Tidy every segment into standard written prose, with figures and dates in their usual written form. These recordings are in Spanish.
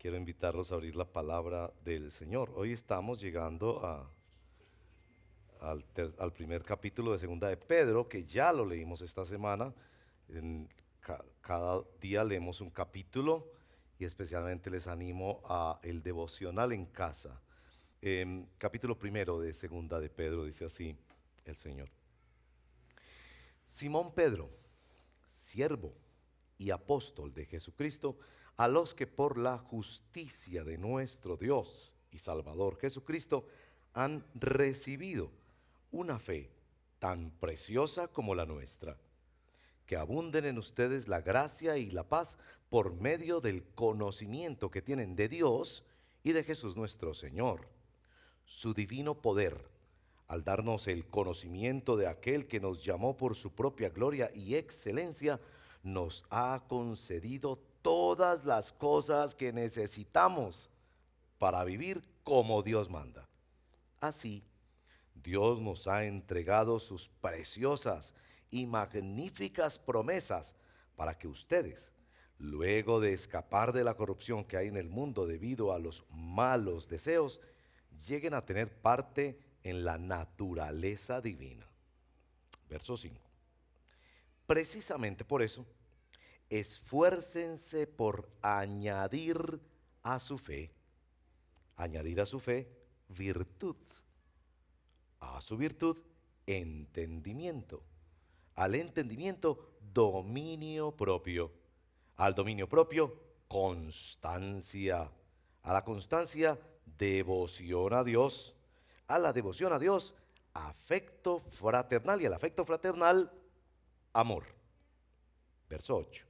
Quiero invitarlos a abrir la palabra del Señor. Hoy estamos llegando al primer capítulo de Segunda de Pedro, que ya lo leímos esta semana. Cada día leemos un capítulo y especialmente les animo a el devocional en casa. Capítulo primero de Segunda de Pedro dice así el Señor. Simón Pedro, siervo y apóstol de Jesucristo, a los que por la justicia de nuestro Dios y Salvador Jesucristo han recibido una fe tan preciosa como la nuestra, que abunden en ustedes la gracia y la paz por medio del conocimiento que tienen de Dios y de Jesús nuestro Señor. Su divino poder, al darnos el conocimiento de aquel que nos llamó por su propia gloria y excelencia, nos ha concedido todas las cosas que necesitamos para vivir como Dios manda. Así, Dios nos ha entregado sus preciosas y magníficas promesas para que ustedes, luego de escapar de la corrupción que hay en el mundo debido a los malos deseos, lleguen a tener parte en la naturaleza divina. Verso 5. Precisamente por eso, esfuércense por añadir a su fe virtud, a su virtud entendimiento, al entendimiento dominio propio, al dominio propio constancia, a la constancia devoción a Dios, a la devoción a Dios afecto fraternal y al afecto fraternal amor. Verso 8.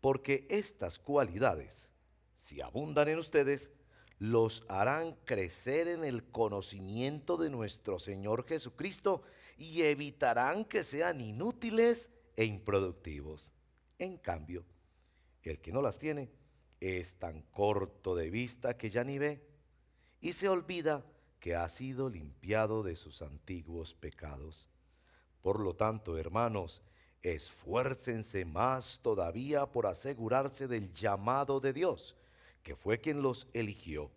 Porque estas cualidades, si abundan en ustedes, los harán crecer en el conocimiento de nuestro Señor Jesucristo y evitarán que sean inútiles e improductivos. En cambio, el que no las tiene es tan corto de vista que ya ni ve y se olvida que ha sido limpiado de sus antiguos pecados. Por lo tanto, hermanos, esfuércense más todavía por asegurarse del llamado de Dios, que fue quien los eligió.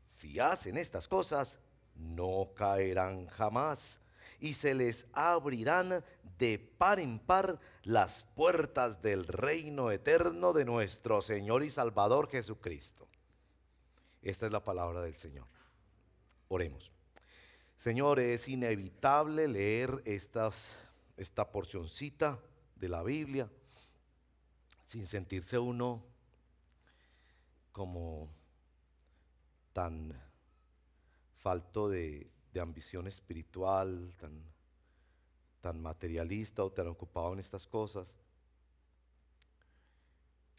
Si hacen estas cosas, no caerán jamás y se les abrirán de par en par las puertas del reino eterno de nuestro Señor y Salvador Jesucristo. Esta es la palabra del Señor. Oremos. Señor, es inevitable leer esta porcioncita de la Biblia sin sentirse uno como tan falto de ambición espiritual, tan materialista o tan ocupado en estas cosas.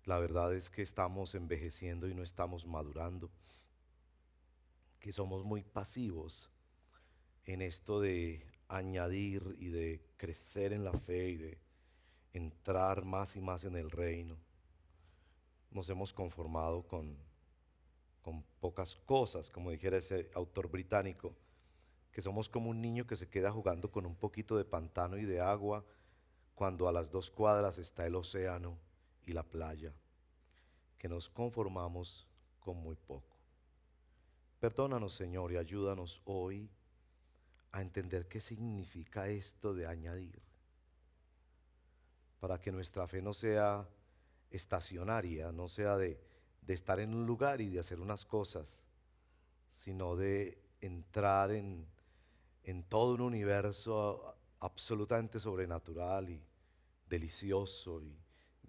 La verdad es que estamos envejeciendo y no estamos madurando, que somos muy pasivos en esto de añadir y de crecer en la fe y de entrar más y más en el reino. Nos hemos conformado con pocas cosas, como dijera ese autor británico, que somos como un niño que se queda jugando con un poquito de pantano y de agua cuando a las 2 cuadras está el océano y la playa, que nos conformamos con muy poco. Perdónanos, Señor, y ayúdanos hoy a entender qué significa esto de añadir, para que nuestra fe no sea estacionaria, no sea de estar en un lugar y de hacer unas cosas, sino de entrar en todo un universo absolutamente sobrenatural y delicioso y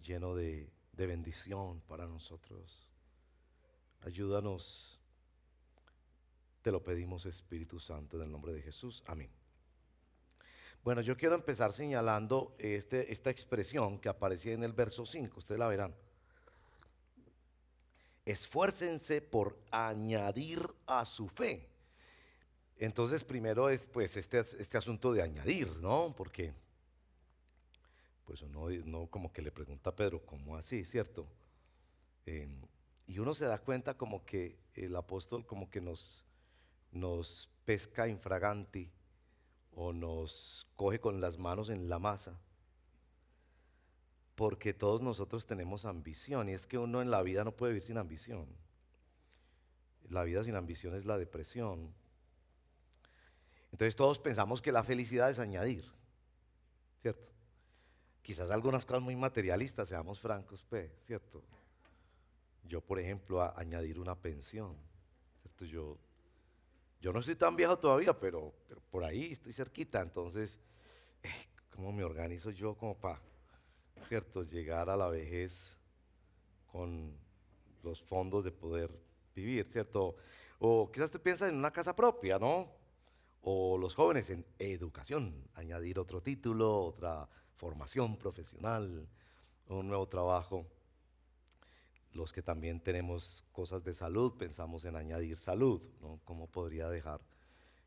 lleno de bendición para nosotros. Ayúdanos, te lo pedimos, Espíritu Santo, en el nombre de Jesús. Amén. Bueno, yo quiero empezar señalando esta expresión que aparecía en el verso 5. Ustedes la verán. Esfuércense por añadir a su fe. Entonces, primero es pues este asunto de añadir, ¿no? Porque pues uno como que le pregunta a Pedro, ¿cómo así, cierto? Eh, y uno se da cuenta como que el apóstol como que nos pesca infraganti o nos coge con las manos en la masa, porque todos nosotros tenemos ambición y es que uno en la vida no puede vivir sin ambición. La vida sin ambición es la depresión. Entonces todos pensamos que la felicidad es añadir, ¿cierto? Quizás algunas cosas muy materialistas, seamos francos, pues, ¿cierto? Yo, por ejemplo, añadir una pensión, ¿cierto? Yo no soy tan viejo todavía, pero por ahí estoy cerquita, entonces, ¿cómo me organizo yo como para, ¿cierto? Llegar a la vejez con los fondos de poder vivir, ¿cierto? O quizás te piensas en una casa propia, ¿no? O los jóvenes en educación, añadir otro título, otra formación profesional, un nuevo trabajo. Los que también tenemos cosas de salud, pensamos en añadir salud, ¿no? ¿Cómo podría dejar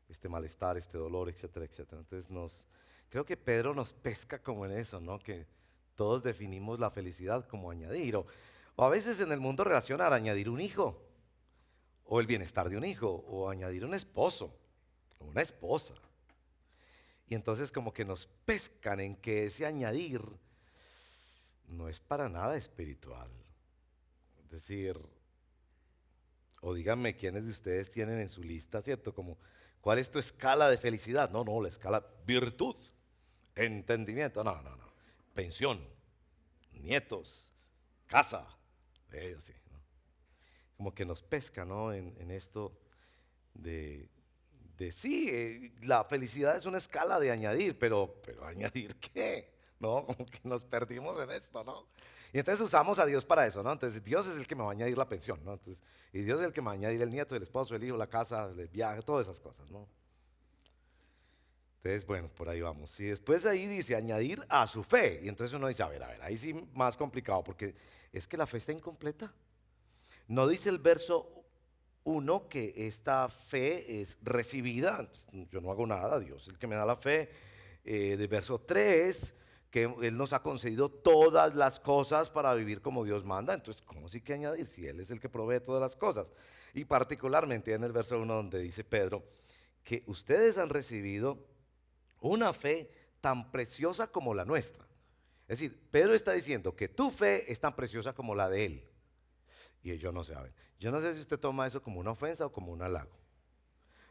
este malestar, este dolor, etcétera, etcétera? Entonces creo que Pedro nos pesca como en eso, ¿no? Que todos definimos la felicidad como añadir, o a veces en el mundo relacional, añadir un hijo, o el bienestar de un hijo, o añadir un esposo, o una esposa. Y entonces como que nos pescan en que ese añadir no es para nada espiritual. Es decir, o díganme quiénes de ustedes tienen en su lista, ¿cierto? Como, ¿cuál es tu escala de felicidad? No, no, la escala virtud, entendimiento, no, no, no. Pensión, nietos, casa, así, ¿no? Como que nos pesca, ¿no? En esto de, sí, la felicidad es una escala de añadir, pero ¿añadir qué? ¿No? Como que nos perdimos en esto, ¿no? Y entonces usamos a Dios para eso, ¿no? Entonces Dios es el que me va a añadir la pensión, ¿no? Entonces, y Dios es el que me va a añadir el nieto, el esposo, el hijo, la casa, el viaje, todas esas cosas, ¿no? Entonces, bueno, por ahí vamos. Y después ahí dice añadir a su fe. Y entonces uno dice, a ver, ahí sí más complicado, porque es que la fe está incompleta. No dice el verso 1 que esta fe es recibida, yo no hago nada, Dios es el que me da la fe. De verso 3, que Él nos ha concedido todas las cosas para vivir como Dios manda. Entonces, ¿cómo sí que añadir si Él es el que provee todas las cosas? Y particularmente en el verso 1 donde dice Pedro que ustedes han recibido una fe tan preciosa como la nuestra. Es decir, Pedro está diciendo que tu fe es tan preciosa como la de Él. Y ellos no saben. Yo no sé si usted toma eso como una ofensa o como un halago.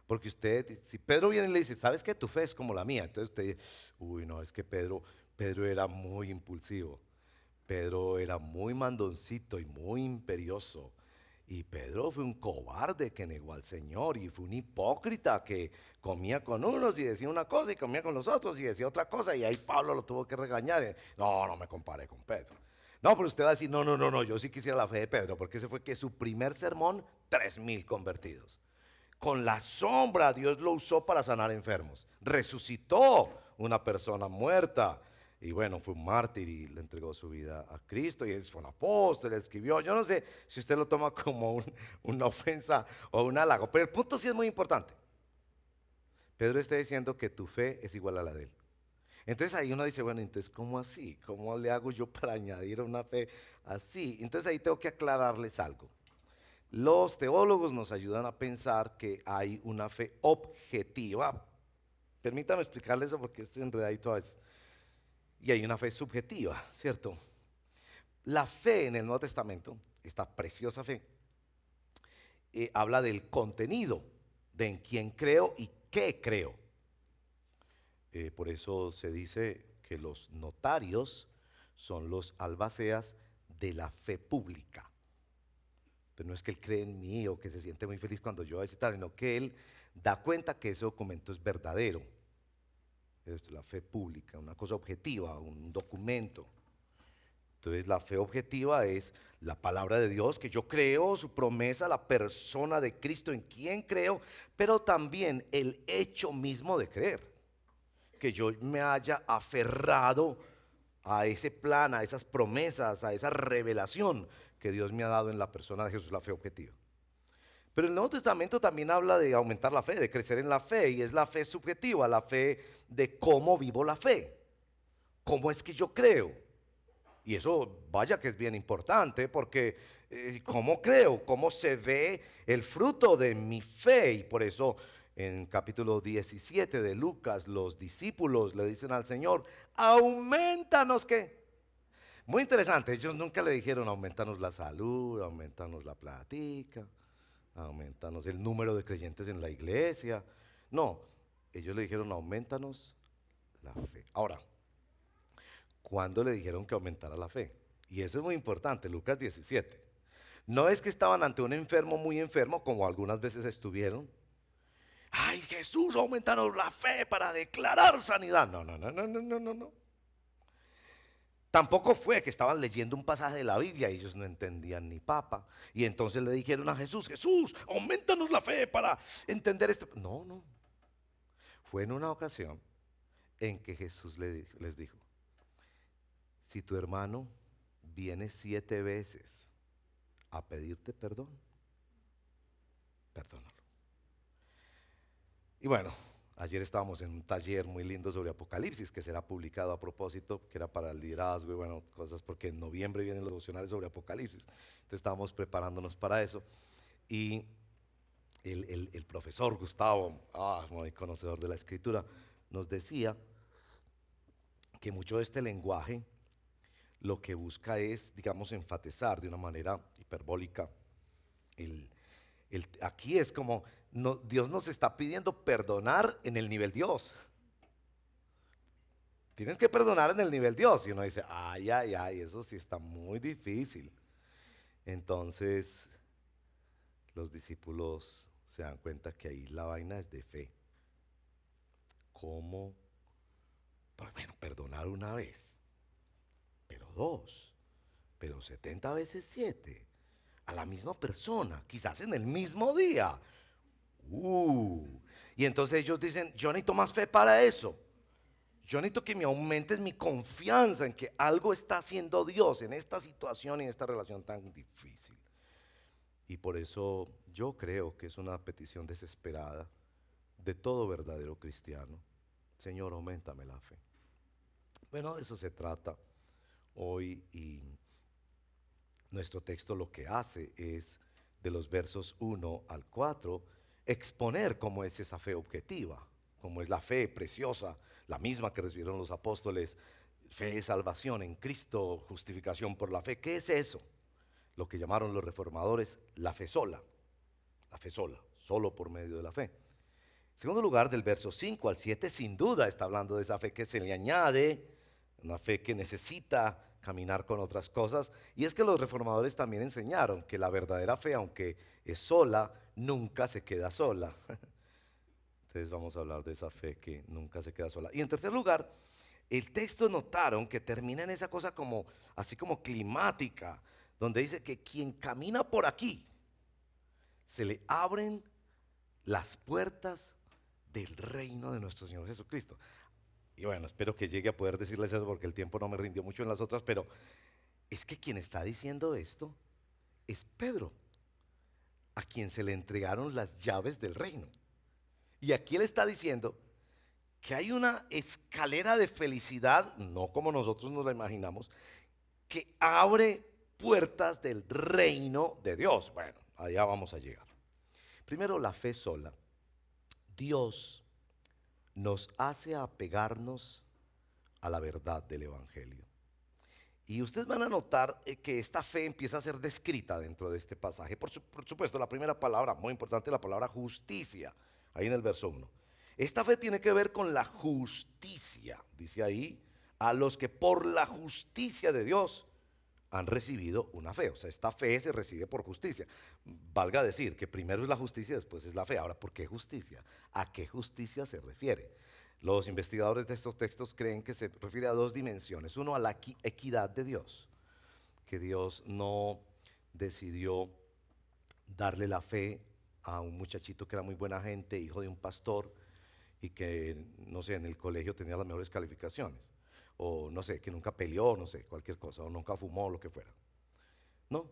Porque usted, si Pedro viene y le dice, ¿sabes qué? Tu fe es como la mía. Entonces usted dice, uy, no, es que Pedro era muy impulsivo. Pedro era muy mandoncito y muy imperioso. Y Pedro fue un cobarde que negó al Señor y fue un hipócrita que comía con unos y decía una cosa y comía con los otros y decía otra cosa y ahí Pablo lo tuvo que regañar. No, no me compare con Pedro. No, pero usted va a decir, no, no, no, no, yo sí quisiera la fe de Pedro, porque ese fue que su primer sermón, 3,000 convertidos. Con la sombra Dios lo usó para sanar enfermos. Resucitó una persona muerta. Y bueno, fue un mártir y le entregó su vida a Cristo. Y fue un apóstol, escribió. Yo no sé si usted lo toma como una ofensa o un halago. Pero el punto sí es muy importante. Pedro está diciendo que tu fe es igual a la de él. Entonces ahí uno dice, bueno, entonces ¿cómo así? ¿Cómo le hago yo para añadir una fe así? Entonces ahí tengo que aclararles algo. Los teólogos nos ayudan a pensar que hay una fe objetiva. Permítame explicarles eso porque es enredadito a veces. Y hay una fe subjetiva, ¿cierto? La fe en el Nuevo Testamento, esta preciosa fe, habla del contenido, de en quién creo y qué creo. Por eso se dice que los notarios son los albaceas de la fe pública. Pero no es que él cree en mí o que se siente muy feliz cuando yo voy a visitar, sino que él da cuenta que ese documento es verdadero. Es la fe pública, una cosa objetiva, un documento. Entonces la fe objetiva es la palabra de Dios, que yo creo, su promesa, la persona de Cristo en quien creo, pero también el hecho mismo de creer. Que yo me haya aferrado a ese plan, a esas promesas, a esa revelación que Dios me ha dado en la persona de Jesús, la fe objetiva. Pero el Nuevo Testamento también habla de aumentar la fe, de crecer en la fe, y es la fe subjetiva, la fe de cómo vivo la fe, cómo es que yo creo. Y eso, vaya que es bien importante, porque cómo creo, cómo se ve el fruto de mi fe, y por eso en capítulo 17 de Lucas, los discípulos le dicen al Señor, aumentanos, ¿qué? Muy interesante, ellos nunca le dijeron aumentanos la salud, aumentanos la platica, aumentanos el número de creyentes en la iglesia. No, ellos le dijeron aumentanos la fe. Ahora, ¿cuándo le dijeron que aumentara la fe? Y eso es muy importante, Lucas 17. No es que estaban ante un enfermo muy enfermo, como algunas veces estuvieron. Ay, Jesús, aumentanos la fe para declarar sanidad. No, no, no, no, no, no, no, no. Tampoco fue que estaban leyendo un pasaje de la Biblia y ellos no entendían ni papa. Y entonces le dijeron a Jesús, Jesús, aumentanos la fe para entender esto. No, no. Fue en una ocasión en que Jesús les dijo, si tu hermano viene 7 veces a pedirte perdón, perdónalo. Y bueno, ayer estábamos en un taller muy lindo sobre Apocalipsis, que será publicado a propósito, que era para el liderazgo y bueno, cosas, porque en noviembre vienen los devocionales sobre Apocalipsis. Entonces estábamos preparándonos para eso. Y el profesor Gustavo, muy conocedor de la escritura, nos decía que mucho de este lenguaje lo que busca es, digamos, enfatizar de una manera hiperbólica el, aquí es como Dios nos está pidiendo perdonar en el nivel Dios. Tienes que perdonar en el nivel Dios. Y uno dice, ay, ay, ay, eso sí está muy difícil. Entonces, los discípulos se dan cuenta que ahí la vaina es de fe. ¿Cómo? Pues bueno, perdonar una vez, pero dos, pero 70 veces 7, a la misma persona, quizás en el mismo día. Y entonces ellos dicen, yo necesito más fe para eso. Yo necesito que me aumentes mi confianza en que algo está haciendo Dios en esta situación y en esta relación tan difícil. Y por eso yo creo que es una petición desesperada de todo verdadero cristiano. Señor, auméntame la fe. Bueno, de eso se trata hoy y nuestro texto lo que hace es de los versos 1 al 4 exponer cómo es esa fe objetiva, cómo es la fe preciosa, la misma que recibieron los apóstoles, fe de salvación en Cristo, justificación por la fe. ¿Qué es eso? Lo que llamaron los reformadores la fe sola, solo por medio de la fe. En segundo lugar, del verso 5 al 7, sin duda está hablando de esa fe que se le añade, una fe que necesita caminar con otras cosas. Y es que los reformadores también enseñaron que la verdadera fe, aunque es sola, nunca se queda sola. Entonces vamos a hablar de esa fe que nunca se queda sola. Y en tercer lugar, el texto notaron que termina en esa cosa como, así como climática, donde dice que quien camina por aquí, se le abren las puertas del reino de nuestro Señor Jesucristo. Y bueno, espero que llegue a poder decirles eso porque el tiempo no me rindió mucho en las otras, pero es que quien está diciendo esto es Pedro, a quien se le entregaron las llaves del reino. Y aquí él está diciendo que hay una escalera de felicidad, no como nosotros nos la imaginamos, que abre puertas del reino de Dios. Bueno, allá vamos a llegar. Primero, la fe sola. Dios nos hace apegarnos a la verdad del Evangelio. Y ustedes van a notar que esta fe empieza a ser descrita dentro de este pasaje. Por supuesto, la primera palabra, muy importante, la palabra justicia, ahí en el verso 1. Esta fe tiene que ver con la justicia, dice ahí, a los que por la justicia de Dios han recibido una fe. O sea, esta fe se recibe por justicia. Valga decir que primero es la justicia, después es la fe. Ahora, ¿por qué justicia? ¿A qué justicia se refiere? Los investigadores de estos textos creen que se refiere a dos dimensiones. Uno, a la equidad de Dios, que Dios no decidió darle la fe a un muchachito que era muy buena gente, hijo de un pastor, y que, no sé, en el colegio tenía las mejores calificaciones, o no sé, que nunca peleó, no sé, cualquier cosa, o nunca fumó, lo que fuera. No,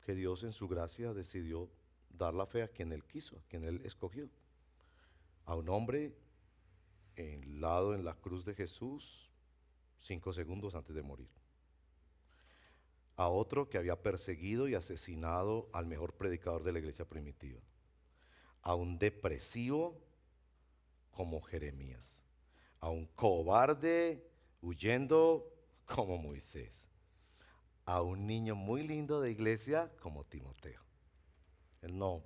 que Dios en su gracia decidió dar la fe a quien Él quiso, a quien Él escogió. A un hombre enlado en la cruz de Jesús 5 segundos antes de morir. A otro que había perseguido y asesinado al mejor predicador de la iglesia primitiva. A un depresivo como Jeremías. A un cobarde huyendo como Moisés. a un niño muy lindo de iglesia como Timoteo. Él no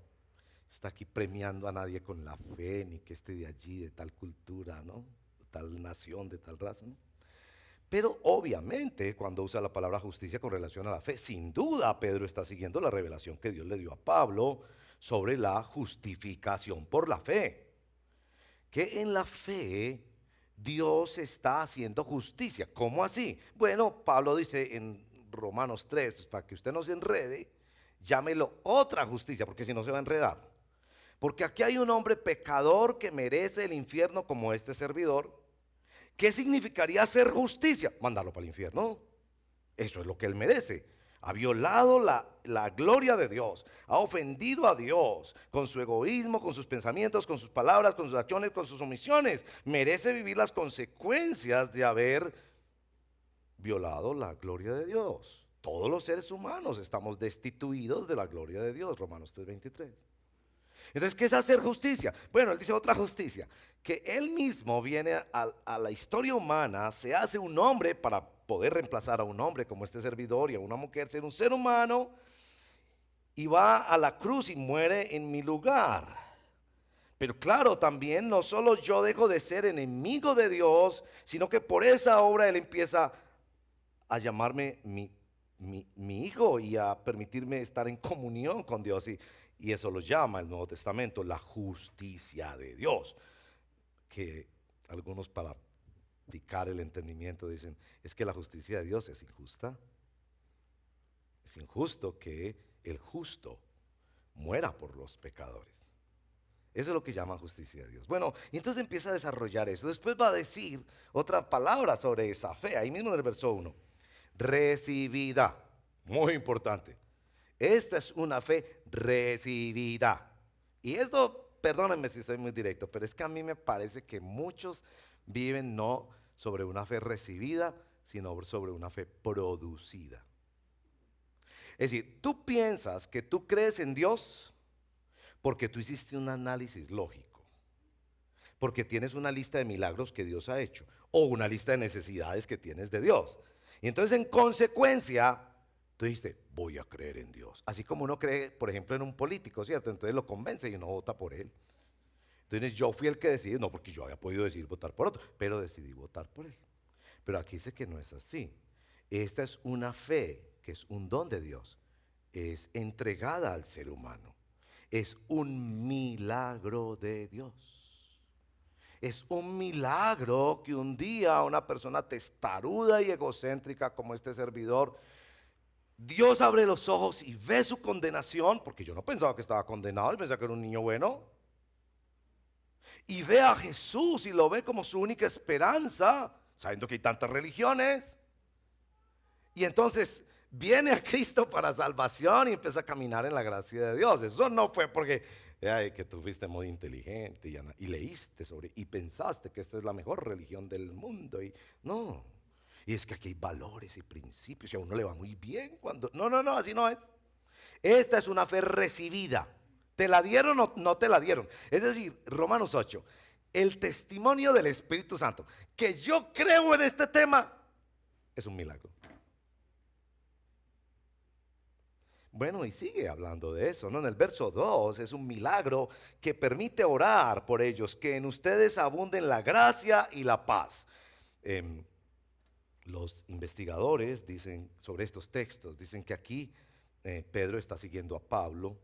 está aquí premiando a nadie con la fe, ni que esté de allí, de tal cultura, ¿no? De tal nación, de tal raza, ¿no? Pero obviamente cuando usa la palabra justicia con relación a la fe, sin duda Pedro está siguiendo la revelación que Dios le dio a Pablo sobre la justificación por la fe. Que en la fe Dios está haciendo justicia. ¿Cómo así? Bueno, Pablo dice en Romanos 3, para que usted no se enrede, llámelo otra justicia, porque si no se va a enredar. Porque aquí hay un hombre pecador que merece el infierno como este servidor. ¿Qué significaría hacer justicia? Mandarlo para el infierno. Eso es lo que él merece. Ha violado la gloria de Dios, ha ofendido a Dios con su egoísmo, con sus pensamientos, con sus palabras, con sus acciones, con sus omisiones. Merece vivir las consecuencias de haber violado la gloria de Dios. Todos los seres humanos estamos destituidos de la gloria de Dios, Romanos 3:23. Entonces, ¿qué es hacer justicia? Bueno, él dice otra justicia, que él mismo viene a la historia humana, se hace un hombre para poder reemplazar a un hombre como este servidor y a una mujer, ser un ser humano, y va a la cruz y muere en mi lugar. Pero claro, también no solo yo dejo de ser enemigo de Dios, sino que por esa obra él empieza a llamarme mi hijo y a permitirme estar en comunión con Dios. Y eso lo llama el Nuevo Testamento la justicia de Dios. Que algunos para picar el entendimiento dicen, es que la justicia de Dios es injusta. Es injusto que el justo muera por los pecadores. Eso es lo que llaman justicia de Dios. Bueno, y entonces empieza a desarrollar eso. Después va a decir otra palabra sobre esa fe, ahí mismo en el verso 1. Recibida. Muy importante. Esta es una fe recibida. Y esto, perdónenme si soy muy directo, pero es que a mí me parece que muchos viven no sobre una fe recibida, sino sobre una fe producida. Es decir, tú piensas que tú crees en Dios porque tú hiciste un análisis lógico, porque tienes una lista de milagros que Dios ha hecho, o una lista de necesidades que tienes de Dios. Y entonces en consecuencia, tú dijiste, voy a creer en Dios. Así como uno cree, por ejemplo, en un político, ¿cierto? Entonces lo convence y uno vota por él. Entonces yo fui el que decidí, no porque yo había podido decidir votar por otro, pero decidí votar por él. Pero aquí dice que no es así. Esta es una fe que es un don de Dios. Es entregada al ser humano. Es un milagro de Dios. Es un milagro que un día una persona testaruda y egocéntrica como este servidor, Dios abre los ojos y ve su condenación, porque yo no pensaba que estaba condenado, yo pensaba que era un niño bueno. Y ve a Jesús y lo ve como su única esperanza, sabiendo que hay tantas religiones. Y entonces viene a Cristo para salvación y empieza a caminar en la gracia de Dios. Eso no fue porque que tú fuiste muy inteligente y leíste sobre y pensaste que esta es la mejor religión del mundo. Y no. Y es que aquí hay valores y principios y a uno le va muy bien cuando... No, así no es. Esta es una fe recibida. ¿Te la dieron o no te la dieron? Es decir, Romanos 8, el testimonio del Espíritu Santo, que yo creo en este tema, es un milagro. Bueno, y sigue hablando de eso, ¿no? En el verso 2 es un milagro que permite orar por ellos, que en ustedes abunden la gracia y la paz. Los investigadores dicen sobre estos textos, dicen que aquí Pedro está siguiendo a Pablo,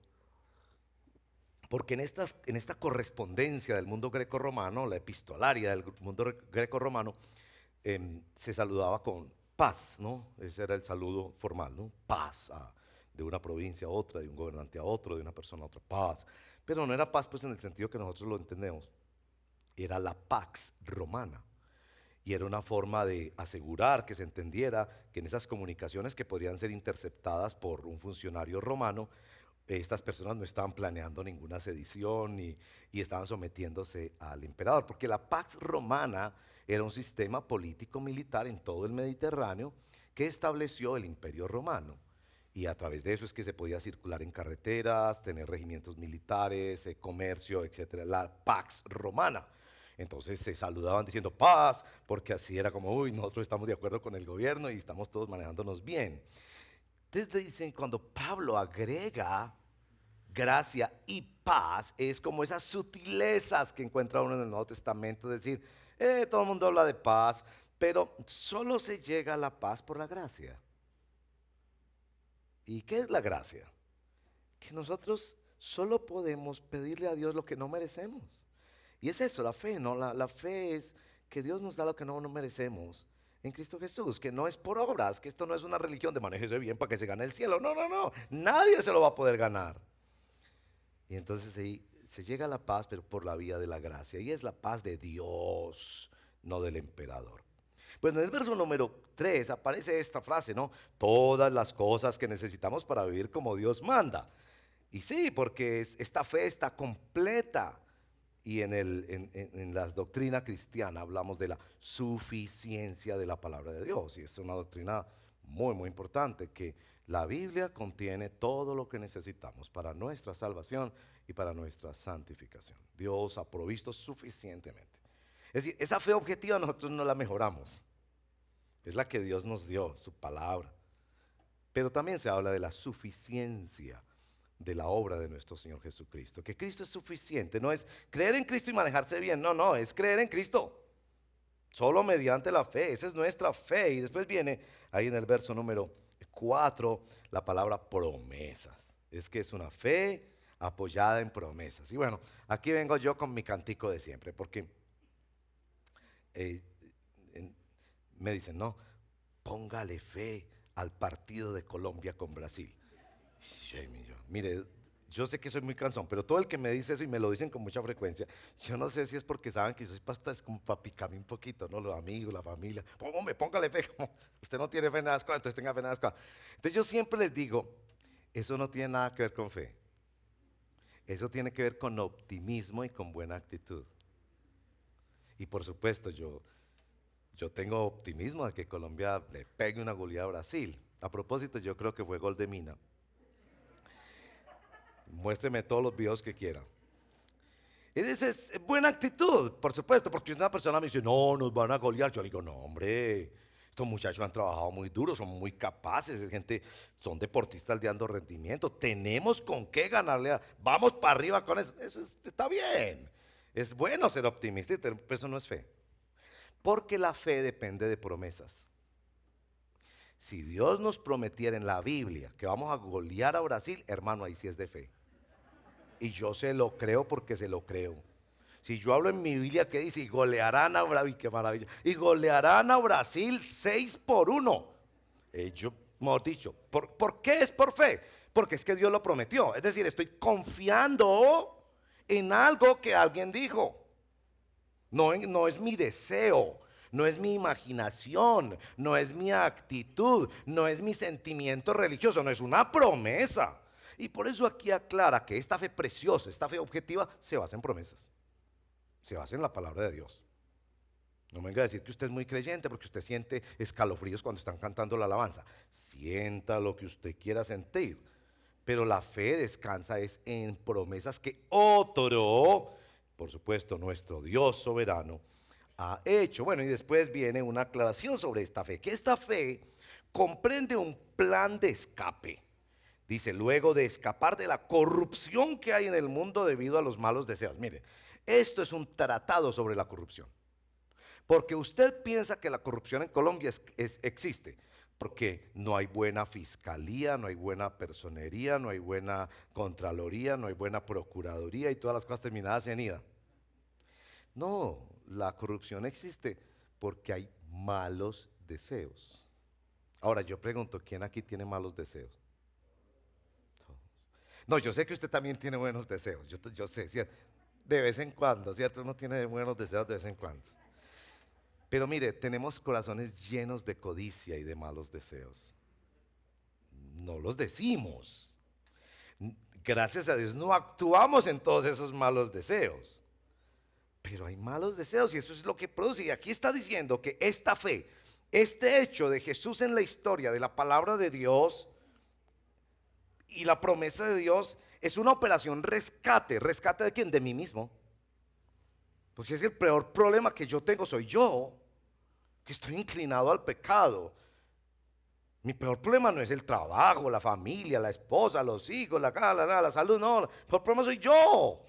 porque en esta correspondencia del mundo greco-romano, la epistolaria del mundo greco-romano, se saludaba con paz, ¿no? Ese era el saludo formal, ¿no? Paz, de una provincia a otra, de un gobernante a otro, de una persona a otra, paz. Pero no era paz pues en el sentido que nosotros lo entendemos, era la pax romana. Y era una forma de asegurar que se entendiera que en esas comunicaciones que podrían ser interceptadas por un funcionario romano, estas personas no estaban planeando ninguna sedición y estaban sometiéndose al emperador, porque la Pax Romana era un sistema político-militar en todo el Mediterráneo que estableció el Imperio Romano. Y a través de eso es que se podía circular en carreteras, tener regimientos militares, comercio, etcétera. La Pax Romana. Entonces se saludaban diciendo paz, porque así era como, uy, nosotros estamos de acuerdo con el gobierno y estamos todos manejándonos bien. Entonces dicen, cuando Pablo agrega gracia y paz, es como esas sutilezas que encuentra uno en el Nuevo Testamento, es decir, todo el mundo habla de paz, pero solo se llega a la paz por la gracia. ¿Y qué es la gracia? Que nosotros solo podemos pedirle a Dios lo que no merecemos. Y es eso, la fe, ¿no? La fe es que Dios nos da lo que no nos merecemos en Cristo Jesús, que no es por obras, que esto no es una religión de manéjese bien para que se gane el cielo. No, no, no, nadie se lo va a poder ganar. Y entonces ahí se llega a la paz, pero por la vía de la gracia. Y es la paz de Dios, no del emperador. Bueno, en el verso número 3 aparece esta frase, ¿no? Todas las cosas que necesitamos para vivir como Dios manda. Y sí, porque esta fe está completa. Y en la doctrina cristiana hablamos de la suficiencia de la palabra de Dios. Y es una doctrina muy, muy importante, que la Biblia contiene todo lo que necesitamos para nuestra salvación y para nuestra santificación. Dios ha provisto suficientemente. Es decir, esa fe objetiva nosotros no la mejoramos. Es la que Dios nos dio, su palabra. Pero también se habla de la suficiencia de la obra de nuestro Señor Jesucristo. Que Cristo es suficiente. No es creer en Cristo y manejarse bien. No, no, es creer en Cristo. Solo mediante la fe. Esa es nuestra fe. Y después viene ahí en el verso número 4 la palabra promesas. Es que es una fe apoyada en promesas. Y bueno, aquí vengo yo con mi cantico de siempre. Porque eh, me dicen, no, póngale fe al partido de Colombia con Brasil. Mire, yo sé que soy muy cansón, pero todo el que me dice eso y me lo dicen con mucha frecuencia, yo no sé si es porque saben que soy pastor, es como para picarme un poquito, ¿no? Los amigos, la familia, hombre, póngale fe, como usted no tiene fe en las cosas, entonces tenga fe en las cosas. Entonces yo siempre les digo, eso no tiene nada que ver con fe, eso tiene que ver con optimismo y con buena actitud. Y por supuesto, yo tengo optimismo de que Colombia le pegue una goleada a Brasil. A propósito, yo creo que fue gol de Mina. Muéstreme todos los videos que quiera. Esa es buena actitud, por supuesto, porque si una persona me dice, no, nos van a golear, yo le digo, no, hombre, estos muchachos han trabajado muy duro, son muy capaces, es gente, son deportistas de alto rendimiento, tenemos con qué ganarle, vamos para arriba con eso, está bien, es bueno ser optimista, pero eso no es fe, porque la fe depende de promesas. Si Dios nos prometiera en la Biblia que vamos a golear a Brasil, hermano, ahí sí es de fe. Y yo se lo creo porque se lo creo. Si yo hablo en mi Biblia que dice, y golearán a Brasil, qué maravilla, y golearán a Brasil 6-1. Yo, hemos dicho, ¿por qué es por fe? Porque es que Dios lo prometió. Es decir, estoy confiando en algo que alguien dijo. No es mi deseo, no es mi imaginación, no es mi actitud, no es mi sentimiento religioso, no es una promesa. Y por eso aquí aclara que esta fe preciosa, esta fe objetiva, se basa en promesas. Se basa en la palabra de Dios. No me venga a decir que usted es muy creyente porque usted siente escalofríos cuando están cantando la alabanza. Sienta lo que usted quiera sentir. Pero la fe descansa es en promesas que otro, por supuesto, nuestro Dios soberano, ha hecho. Bueno, y después viene una aclaración sobre esta fe, que esta fe comprende un plan de escape. Dice, luego de escapar de la corrupción que hay en el mundo debido a los malos deseos. Mire, esto es un tratado sobre la corrupción. Porque usted piensa que la corrupción en Colombia existe, porque no hay buena fiscalía, no hay buena personería, no hay buena contraloría, no hay buena procuraduría y todas las cosas terminadas en ida. No, la corrupción existe porque hay malos deseos. Ahora yo pregunto, ¿quién aquí tiene malos deseos? No, yo sé que usted también tiene buenos deseos, yo sé, ¿cierto? De vez en cuando, ¿cierto? Uno tiene buenos deseos de vez en cuando. Pero mire, tenemos corazones llenos de codicia y de malos deseos. No los decimos. Gracias a Dios no actuamos en todos esos malos deseos. Pero hay malos deseos y eso es lo que produce. Y aquí está diciendo que esta fe, este hecho de Jesús en la historia, de la palabra de Dios y la promesa de Dios, es una operación rescate. ¿Rescate de quién? De mí mismo. Porque es que el peor problema que yo tengo soy yo, que estoy inclinado al pecado. Mi peor problema no es el trabajo, la familia, la esposa, los hijos, la salud, no. El peor problema soy yo.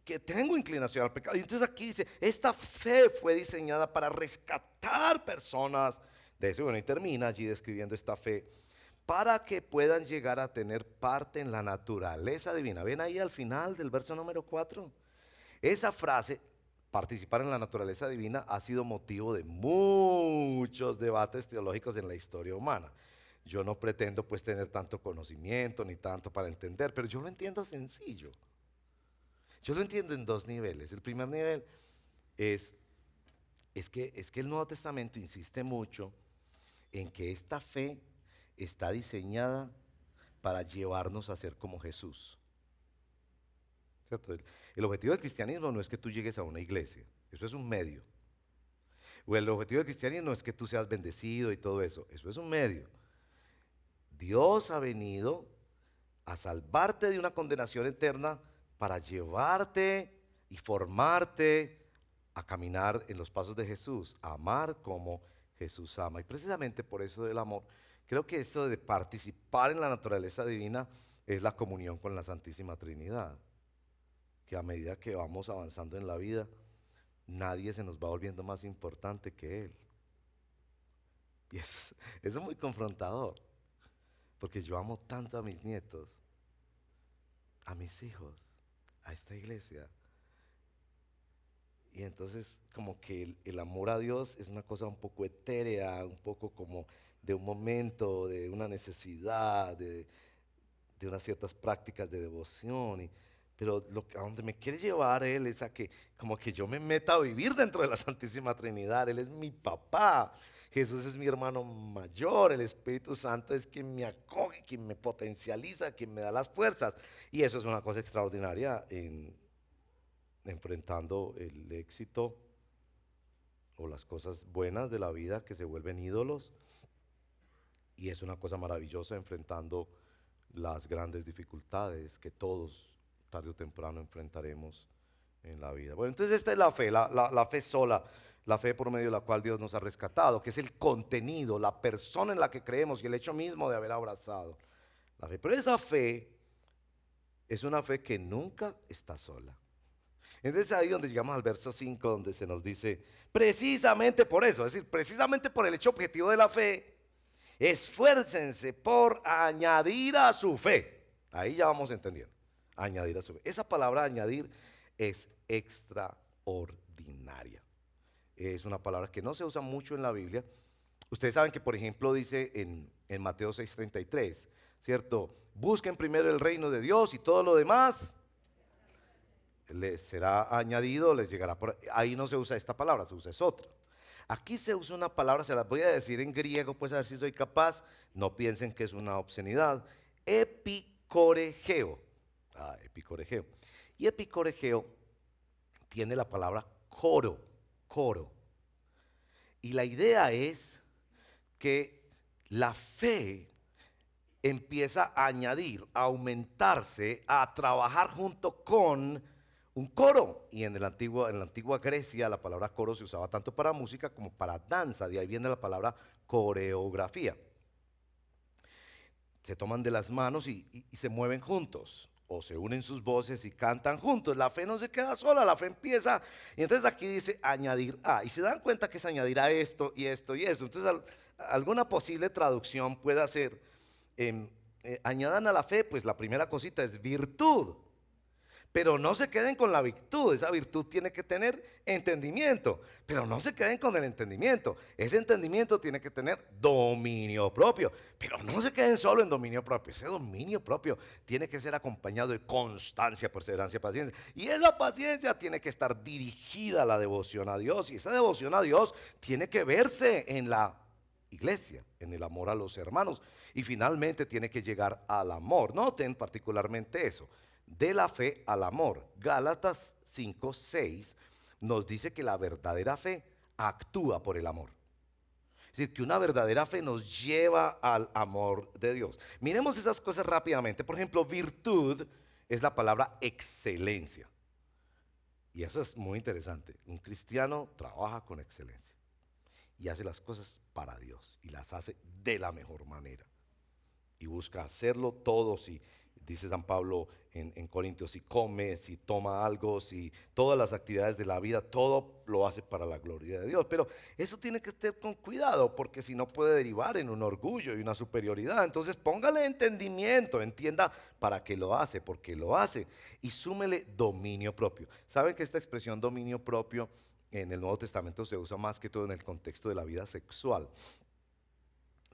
Que tengo inclinación al pecado. Y entonces aquí dice, esta fe fue diseñada para rescatar personas de eso. Bueno, y termina allí describiendo esta fe para que puedan llegar a tener parte en la naturaleza divina. ¿Ven ahí al final del verso número 4? Esa frase, participar en la naturaleza divina, ha sido motivo de muchos debates teológicos en la historia humana. Yo no pretendo pues tener tanto conocimiento ni tanto para entender, pero yo lo entiendo sencillo. Yo lo entiendo en dos niveles. El primer nivel es, es que el Nuevo Testamento insiste mucho en que esta fe está diseñada para llevarnos a ser como Jesús. ¿Cierto? El objetivo del cristianismo no es que tú llegues a una iglesia, eso es un medio. O el objetivo del cristianismo no es que tú seas bendecido y todo eso, eso es un medio. Dios ha venido a salvarte de una condenación eterna para llevarte y formarte a caminar en los pasos de Jesús, a amar como Jesús ama. Y precisamente por eso del amor, creo que esto de participar en la naturaleza divina es la comunión con la Santísima Trinidad, que a medida que vamos avanzando en la vida, nadie se nos va volviendo más importante que Él. Y eso es muy confrontador, porque yo amo tanto a mis nietos, a mis hijos, a esta iglesia. Y entonces como que el amor a Dios es una cosa un poco etérea, un poco como de un momento, de una necesidad, de unas ciertas prácticas de devoción. Pero a donde me quiere llevar Él es a que como que yo me meta a vivir dentro de la Santísima Trinidad. Él es mi papá, Jesús es mi hermano mayor, el Espíritu Santo es quien me acoge, quien me potencializa, quien me da las fuerzas. Y eso es una cosa extraordinaria enfrentando el éxito o las cosas buenas de la vida que se vuelven ídolos. Y es una cosa maravillosa enfrentando las grandes dificultades que todos tarde o temprano enfrentaremos en la vida. Bueno, entonces esta es la fe, la fe sola, la fe por medio de la cual Dios nos ha rescatado, que es el contenido, la persona en la que creemos y el hecho mismo de haber abrazado la fe. Pero esa fe es una fe que nunca está sola. Entonces ahí donde llegamos al verso 5, donde se nos dice, precisamente por eso, es decir, precisamente por el hecho objetivo de la fe, esfuércense por añadir a su fe. Ahí ya vamos entendiendo. Añadir a su fe. Esa palabra añadir es extraordinaria. Es una palabra que no se usa mucho en la Biblia. Ustedes saben que, por ejemplo, dice en Mateo 6:33, ¿cierto? Busquen primero el reino de Dios y todo lo demás les será añadido, les llegará por ahí. No se usa esta palabra, se usa es otra. Aquí se usa una palabra, se las voy a decir en griego, pues a ver si soy capaz. No piensen que es una obscenidad. Epicoregeo. Epicoregeo. Y epicoregeo tiene la palabra coro, coro. Y la idea es que la fe empieza a añadir, a aumentarse, a trabajar junto con un coro. Y en la antigua Grecia la palabra coro se usaba tanto para música como para danza. De ahí viene la palabra coreografía. Se toman de las manos y se mueven juntos. O se unen sus voces y cantan juntos. La fe no se queda sola, la fe empieza. Y entonces aquí dice añadir a. Y se dan cuenta que es añadir a esto y esto y eso. Entonces alguna posible traducción puede ser, añadan a la fe, pues la primera cosita es virtud. Pero no se queden con la virtud, esa virtud tiene que tener entendimiento, pero no se queden con el entendimiento, ese entendimiento tiene que tener dominio propio, pero no se queden solo en dominio propio, ese dominio propio tiene que ser acompañado de constancia, perseverancia, paciencia, y esa paciencia tiene que estar dirigida a la devoción a Dios, y esa devoción a Dios tiene que verse en la iglesia, en el amor a los hermanos, y finalmente tiene que llegar al amor. Noten particularmente eso, de la fe al amor. Gálatas 5:6 nos dice que la verdadera fe actúa por el amor. Es decir, que una verdadera fe nos lleva al amor de Dios. Miremos esas cosas rápidamente. Por ejemplo, virtud es la palabra excelencia. Y eso es muy interesante. Un cristiano trabaja con excelencia. y hace las cosas para Dios y las hace de la mejor manera. Y busca hacerlo todo, si dice San Pablo en Corintios, si come, si toma algo, si todas las actividades de la vida, todo lo hace para la gloria de Dios. Pero eso tiene que estar con cuidado, porque si no puede derivar en un orgullo y una superioridad. Entonces póngale entendimiento, entienda para qué lo hace, por qué lo hace, y súmele dominio propio. ¿Saben que esta expresión dominio propio en el Nuevo Testamento se usa más que todo en el contexto de la vida sexual,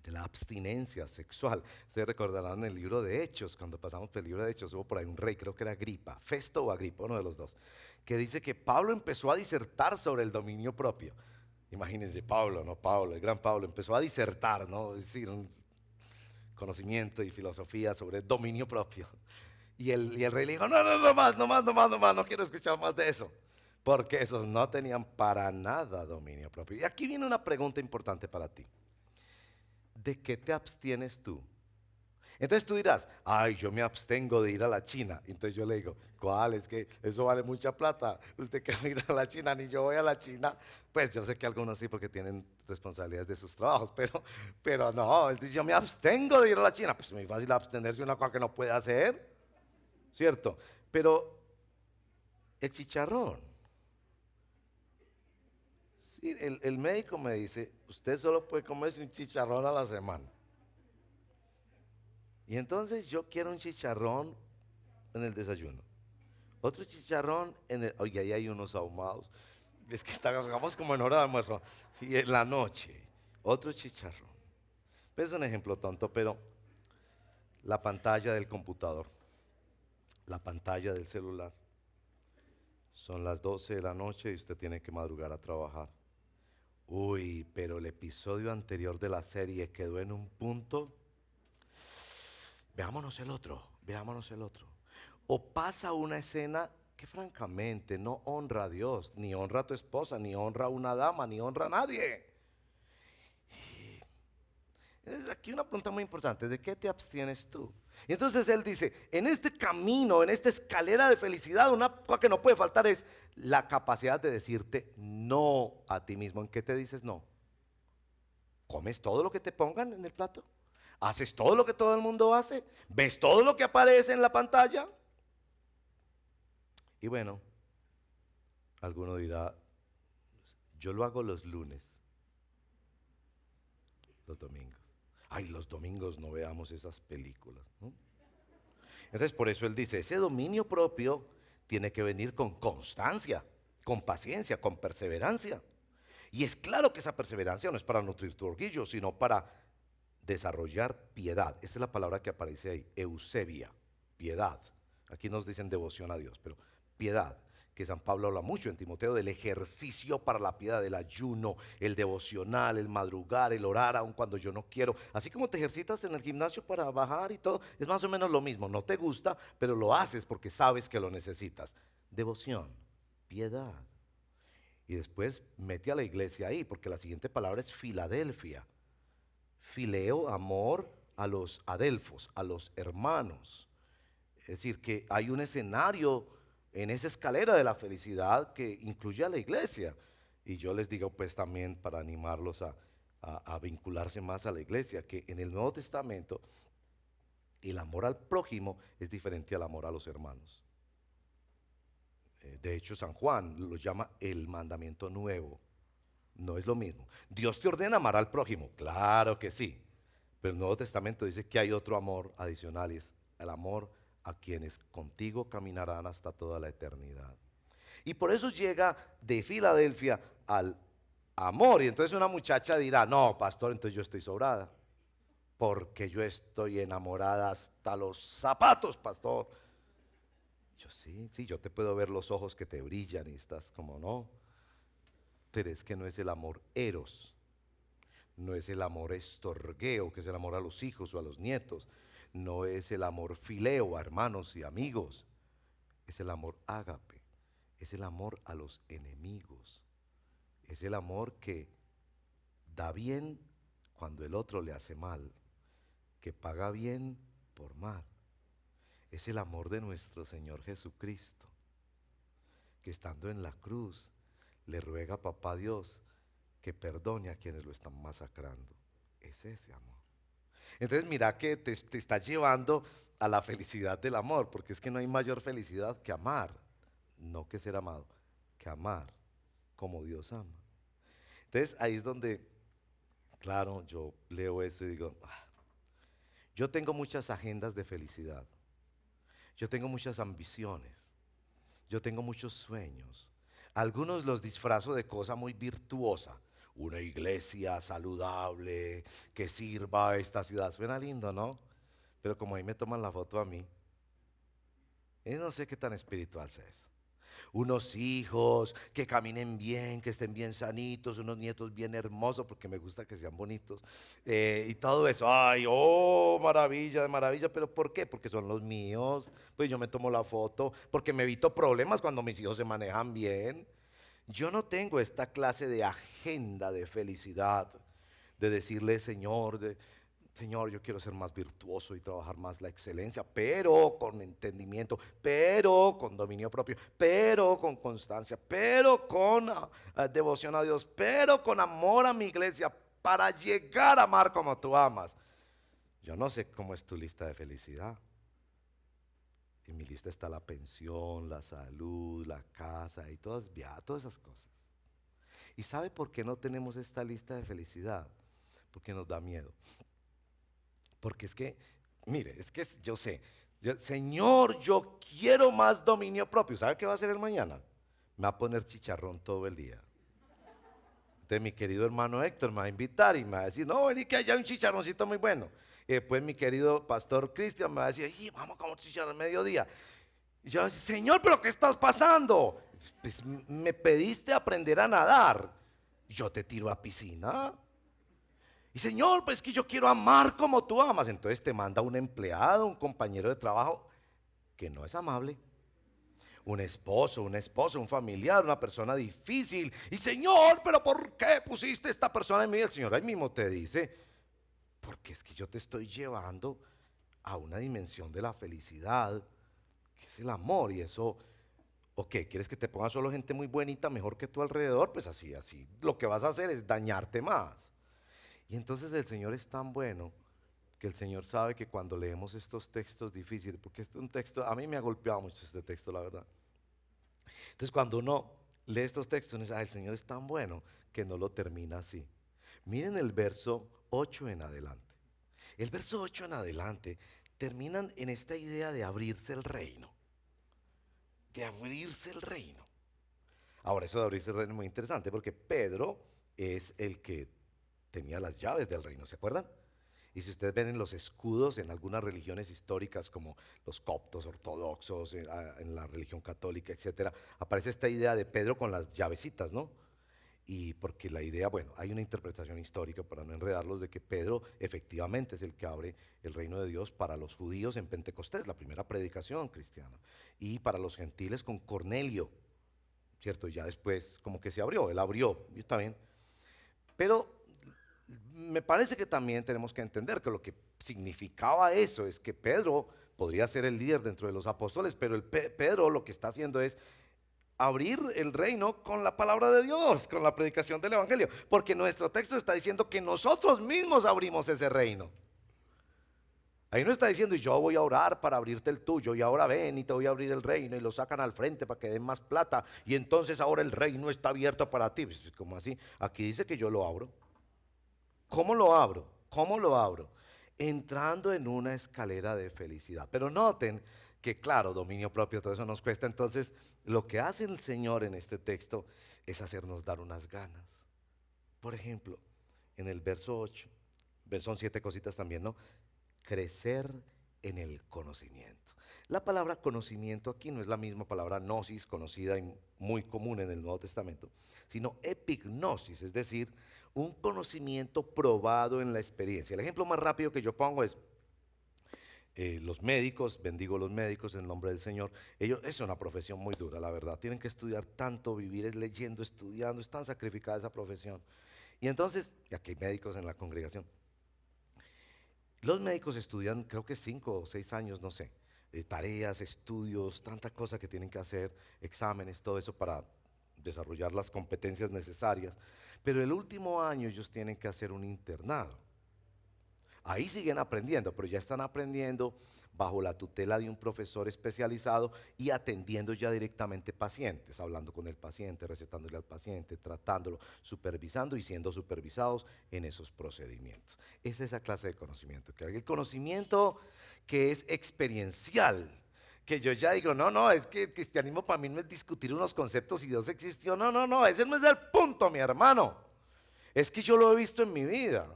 de la abstinencia sexual? Ustedes recordarán en el libro de Hechos, cuando pasamos por el libro de Hechos, hubo por ahí un rey, creo que era Agripa, Festo o Agripa, uno de los dos, que dice que Pablo empezó a disertar sobre el dominio propio. Imagínense, Pablo, no Pablo, el gran Pablo, empezó a disertar, ¿no? Es decir, un conocimiento y filosofía sobre el dominio propio. Y el rey le dijo, no, no, no más, no más, no más, no más, no quiero escuchar más de eso. Porque esos no tenían para nada dominio propio. Y aquí viene una pregunta importante para ti. ¿De qué te abstienes tú? Entonces tú dirás, ay, yo me abstengo de ir a la China. Entonces yo le digo, ¿cuál? Es que eso vale mucha plata. Usted que va a ir a la China, ni yo voy a la China. Pues yo sé que algunos sí porque tienen responsabilidades de sus trabajos, pero no, él dice, yo me abstengo de ir a la China. Pues es muy fácil abstenerse de una cosa que no puede hacer, ¿cierto? Pero el chicharrón, sí, el médico me dice, usted solo puede comerse un chicharrón a la semana. Y entonces yo quiero un chicharrón en el desayuno, otro chicharrón en el, oye, ahí hay unos ahumados, es que estamos como en hora de almuerzo, y en la noche, otro chicharrón. Pues es un ejemplo tonto, pero la pantalla del computador, la pantalla del celular, son las 12 de la noche y usted tiene que madrugar a trabajar. Uy, pero el episodio anterior de la serie quedó en un punto. Veámonos el otro, veámonos el otro. O pasa una escena que francamente no honra a Dios, ni honra a tu esposa, ni honra a una dama, ni honra a nadie. Es aquí una pregunta muy importante, ¿de qué te abstienes tú? Y entonces él dice, en este camino, en esta escalera de felicidad, una cosa que no puede faltar es la capacidad de decirte no a ti mismo. ¿En qué te dices no? ¿Comes todo lo que te pongan en el plato? ¿Haces todo lo que todo el mundo hace? ¿Ves todo lo que aparece en la pantalla? Y bueno, alguno dirá, yo lo hago los lunes, los domingos. Ay, los domingos no veamos esas películas, ¿no? Entonces por eso él dice, ese dominio propio tiene que venir con constancia, con paciencia, con perseverancia. Y es claro que esa perseverancia no es para nutrir tu orgullo, sino para desarrollar piedad. Esta es la palabra que aparece ahí, eusebia, piedad. Aquí nos dicen devoción a Dios, pero piedad, que San Pablo habla mucho en Timoteo del ejercicio para la piedad, del ayuno, el devocional, el madrugar, el orar, aun cuando yo no quiero. Así como te ejercitas en el gimnasio para bajar y todo, es más o menos lo mismo. No te gusta, pero lo haces porque sabes que lo necesitas. Devoción, piedad. Y después mete a la iglesia ahí, porque la siguiente palabra es Filadelfia. Fileo, amor a los adelfos, a los hermanos. Es decir, que hay un escenario en esa escalera de la felicidad que incluye a la iglesia. Y yo les digo pues también para animarlos a vincularse más a la iglesia, que en el Nuevo Testamento el amor al prójimo es diferente al amor a los hermanos. De hecho, San Juan lo llama el mandamiento nuevo. No es lo mismo. Dios te ordena amar al prójimo, claro que sí. Pero el Nuevo Testamento dice que hay otro amor adicional, y es el amor a quienes contigo caminarán hasta toda la eternidad. Y por eso llega de Filadelfia al amor. Y entonces una muchacha dirá, no, pastor, entonces yo estoy sobrada. Porque yo estoy enamorada hasta los zapatos, pastor. Yo sí, sí, yo te puedo ver los ojos que te brillan y estás como no. Pero es que no es el amor eros, no es el amor estorgueo, que es el amor a los hijos o a los nietos, no es el amor fileo a hermanos y amigos, es el amor ágape, es el amor a los enemigos, es el amor que da bien cuando el otro le hace mal, que paga bien por mal. Es el amor de nuestro Señor Jesucristo, que estando en la cruz le ruega a Papá Dios que perdone a quienes lo están masacrando. Es ese amor. Entonces mira que te está llevando a la felicidad del amor, porque es que no hay mayor felicidad que amar, no que ser amado, que amar como Dios ama. Entonces ahí es donde, claro, yo leo eso y digo, "Ah, yo tengo muchas agendas de felicidad, yo tengo muchas ambiciones, yo tengo muchos sueños. Algunos los disfrazo de cosa muy virtuosa. Una iglesia saludable que sirva a esta ciudad. Suena lindo, ¿no? Pero como ahí me toman la foto a mí, no sé qué tan espiritual sea eso. Unos hijos que caminen bien, que estén bien sanitos, unos nietos bien hermosos, porque me gusta que sean bonitos, y todo eso. Ay, oh, maravilla de maravilla, pero ¿por qué? Porque son los míos, pues yo me tomo la foto, porque me evito problemas cuando mis hijos se manejan bien. Yo no tengo esta clase de agenda de felicidad, de decirle, Señor, Señor, yo quiero ser más virtuoso y trabajar más la excelencia, pero con entendimiento, pero con dominio propio, pero con constancia, pero con devoción a Dios, pero con amor a mi iglesia, para llegar a amar como tú amas. Yo no sé cómo es tu lista de felicidad. En mi lista está la pensión, la salud, la casa y todas esas cosas. ¿Y sabe por qué no tenemos esta lista de felicidad? Porque nos da miedo. Porque es que, mire, es que yo sé, Señor, yo quiero más dominio propio. ¿Sabe qué va a hacer el mañana? Me va a poner chicharrón todo el día. Entonces mi querido hermano Héctor me va a invitar y me va a decir, no, vení que allá hay un chicharroncito muy bueno. Y después mi querido pastor Cristian me va a decir, vamos a comer chicharrón al mediodía. Y yo, Señor, pero ¿qué está pasando? Pues me pediste aprender a nadar. Yo te tiro a piscina. Y Señor, pues que yo quiero amar como tú amas. Entonces te manda un empleado, un compañero de trabajo que no es amable. Un esposo, una esposa, un familiar, una persona difícil. Y Señor, pero ¿por qué pusiste esta persona en mí? El Señor ahí mismo te dice, porque es que yo te estoy llevando a una dimensión de la felicidad, que es el amor. Y eso, ¿o qué? ¿Quieres que te ponga solo gente muy buenita, mejor que tú alrededor? Pues así, así. Lo que vas a hacer es dañarte más. Y entonces el Señor es tan bueno que el Señor sabe que cuando leemos estos textos difíciles, porque este es un texto, a mí me ha golpeado mucho este texto, la verdad. Entonces cuando uno lee estos textos, uno dice, el Señor es tan bueno que no lo termina así. Miren el verso 8 en adelante. El verso 8 en adelante terminan en esta idea de abrirse el reino. De abrirse el reino. Ahora, eso de abrirse el reino es muy interesante porque Pedro es el que tenía las llaves del reino, ¿se acuerdan? Y si ustedes ven en los escudos en algunas religiones históricas como los coptos ortodoxos, en la religión católica, etcétera, aparece esta idea de Pedro con las llavecitas, ¿no? Y porque la idea, bueno, hay una interpretación histórica para no enredarlos de que Pedro efectivamente es el que abre el reino de Dios para los judíos en Pentecostés, la primera predicación cristiana, y para los gentiles con Cornelio, ¿cierto? Y ya después como que se abrió, él abrió, y está bien. Pero me parece que también tenemos que entender que lo que significaba eso es que Pedro podría ser el líder dentro de los apóstoles, pero Pedro lo que está haciendo es abrir el reino con la palabra de Dios, con la predicación del Evangelio, porque nuestro texto está diciendo que nosotros mismos abrimos ese reino. Ahí no está diciendo, y yo voy a orar para abrirte el tuyo, y ahora ven y te voy a abrir el reino, y lo sacan al frente para que den más plata, y entonces ahora el reino está abierto para ti. Pues, ¿cómo así? Aquí dice que yo lo abro. ¿Cómo lo abro? ¿Cómo lo abro? Entrando en una escalera de felicidad. Pero noten que, claro, dominio propio, todo eso nos cuesta. Entonces, lo que hace el Señor en este texto es hacernos dar unas ganas. Por ejemplo, en el verso 8, son 7 cositas también, ¿no? Crecer en el conocimiento. La palabra conocimiento aquí no es la misma palabra gnosis, conocida y muy común en el Nuevo Testamento, sino epignosis, es decir, un conocimiento probado en la experiencia. El ejemplo más rápido que yo pongo es los médicos, bendigo los médicos en el nombre del Señor. Ellos, es una profesión muy dura, la verdad. Tienen que estudiar tanto, vivir es leyendo, estudiando, es tan sacrificada esa profesión. Y entonces, aquí hay médicos en la congregación. Los médicos estudian, creo que 5 o 6 años, no sé, tareas, estudios, tanta cosa que tienen que hacer, exámenes, todo eso para desarrollar las competencias necesarias, pero el último año ellos tienen que hacer un internado. Ahí siguen aprendiendo, pero ya están aprendiendo bajo la tutela de un profesor especializado y atendiendo ya directamente pacientes, hablando con el paciente, recetándole al paciente, tratándolo, supervisando y siendo supervisados en esos procedimientos. Es esa clase de conocimiento que hay. El conocimiento que es experiencial, que yo ya digo, no, no, es que el cristianismo para mí no es discutir unos conceptos si Dios existió, no, no, no, ese no es el punto, mi hermano. Es que yo lo he visto en mi vida.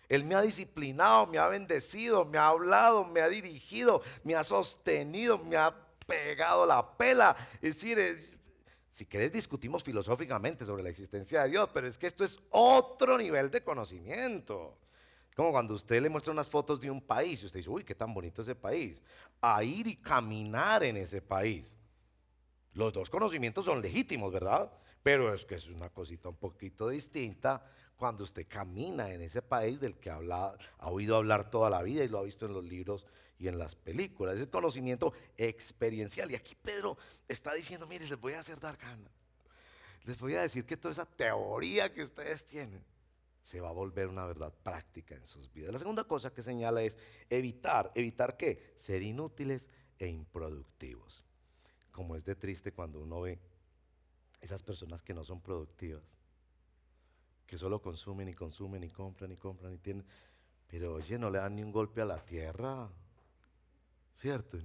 Él me ha disciplinado, me ha bendecido, me ha hablado, me ha dirigido, me ha sostenido, me ha pegado la pela. Es decir, si querés discutimos filosóficamente sobre la existencia de Dios, pero es que esto es otro nivel de conocimiento. Como cuando usted le muestra unas fotos de un país y usted dice, uy, qué tan bonito ese país. A ir y caminar en ese país. Los dos conocimientos son legítimos, ¿verdad? Pero es que es una cosita un poquito distinta cuando usted camina en ese país del que ha oído hablar toda la vida y lo ha visto en los libros y en las películas. Es el conocimiento experiencial. Y aquí Pedro está diciendo, mire, les voy a hacer dar ganas. Les voy a decir que toda esa teoría que ustedes tienen se va a volver una verdad práctica en sus vidas. La segunda cosa que señala es ¿evitar qué? Ser inútiles e improductivos. Como es de triste cuando uno ve esas personas que no son productivas, que solo consumen y consumen y compran y tienen, pero oye, no le dan ni un golpe a la tierra, ¿cierto?